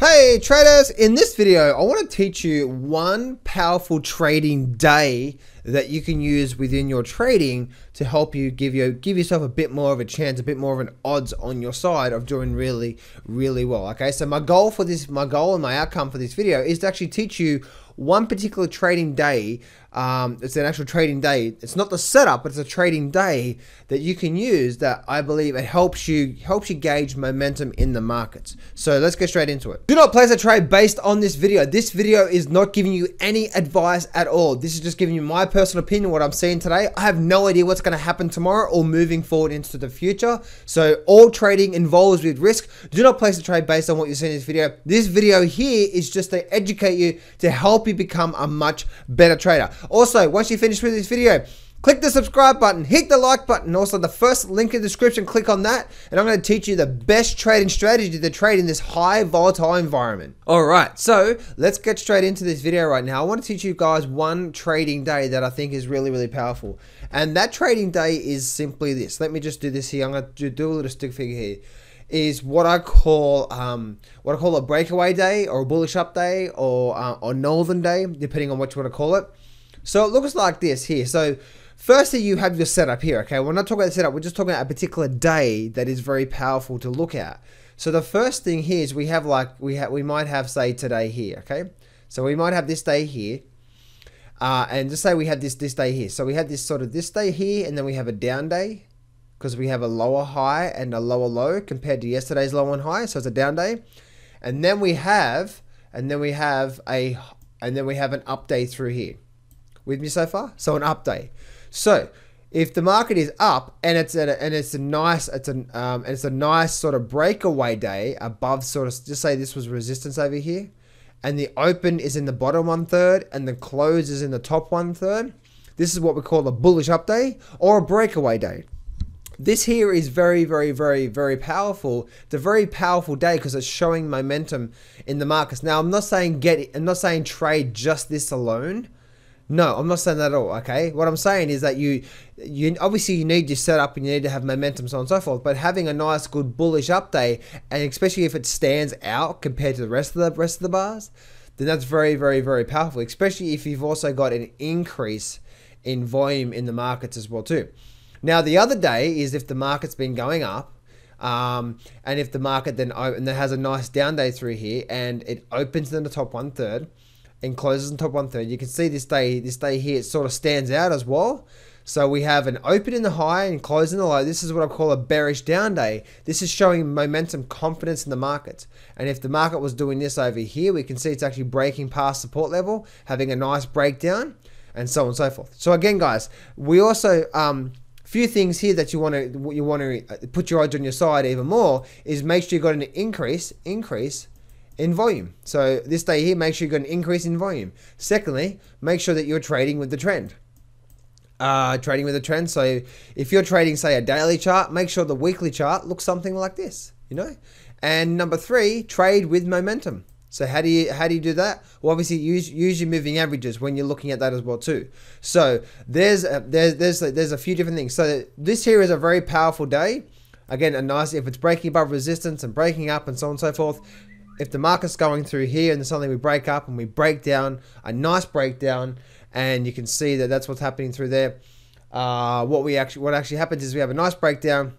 Hey traders, in this video I want to teach you one powerful trading day that you can use within your trading to help you give yourself a bit more of a chance, a bit more of an odds on your side of doing really well. Okay, so my goal and my outcome for this video is to actually teach you one particular trading day. It's an actual trading day. It's not the setup, but it's a trading day that you can use that I believe it helps you gauge momentum in the markets. So let's get straight into it. Do not place a trade based on this video. This video is not giving you any advice at all. This is just giving you my personal opinion, what I'm seeing today. I have no idea what's going to happen tomorrow or moving forward into the future. So all trading involves with risk. Do not place a trade based on what you see in this video. This video here is just to educate you, to help you become a much better trader. Also, once you finish with this video, click the subscribe button, hit the like button. Also, the first link in the description, click on that. And I'm going to teach you the best trading strategy to trade in this high volatile environment. All right, so let's get straight into this video right now. I want to teach you guys one trading day that I think is really powerful. And that trading day is simply this. Let me just do this here. I'm going to do a little stick figure here. Is what I call a breakaway day or a bullish up day or northern day, depending on what you want to call it. So it looks like this here. So firstly, you have your setup here. Okay, we're not talking about the setup. We're just talking about a particular day that is very powerful to look at. So the first thing here is we might have, say, today here. Okay, so we might have this day here, and just say we have this day here. So we have this day here, and then we have a down day, because we have a lower high and a lower low compared to yesterday's low and high, so it's a down day. And then we have an up day through here. With me so far? So an up day. So if the market is up and it's a nice sort of breakaway day above, sort of, just say this was resistance over here, and the open is in the bottom 1/3 and the close is in the top 1/3. This is what we call a bullish up day or a breakaway day. This here is very powerful. It's a very powerful day because it's showing momentum in the markets. Now, I'm not saying trade just this alone. No, I'm not saying that at all. Okay, what I'm saying is that you obviously you need your setup and you need to have momentum, so on and so forth. But having a nice, good bullish up day, and especially if it stands out compared to the rest of the bars, then that's very powerful. Especially if you've also got an increase in volume in the markets as well too. Now, the other day is if the market's been going up, and if the market then has a nice down day through here, and it opens in the top 1/3 and closes in the top 1/3. You can see this day here, it sort of stands out as well. So we have an open in the high and close in the low. This is what I call a bearish down day. This is showing momentum, confidence in the market. And if the market was doing this over here, we can see it's actually breaking past support level, having a nice breakdown, and so on and so forth. So again, guys, we also few things here that you want to put your odds on your side even more is make sure you got an increase in volume. So this day here, make sure you got an increase in volume. Secondly, make sure that you're trading with the trend. So if you're trading, say, a daily chart, make sure the weekly chart looks something like this, you know. And number 3, trade with momentum. So how do you do that? Well, obviously use your moving averages when you're looking at that as well too. So there's a few different things. So this here is a very powerful day. Again, if it's breaking above resistance and breaking up and so on and so forth. If the market's going through here and then suddenly we break up and we break down, a nice breakdown, and you can see that that's what's happening through there. What actually happens is we have a nice breakdown,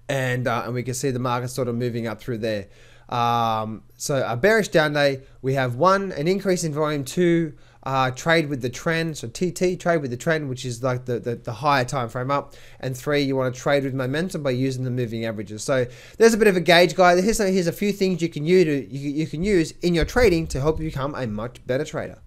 and we can see the market sort of moving up through there. So a bearish down day, we have 1, an increase in volume, 2, trade with the trend, so TT, trade with the trend, which is like the higher time frame up, and 3, you want to trade with momentum by using the moving averages. So there's a bit of a gauge guide. Here's a few things you can use in your trading to help you become a much better trader.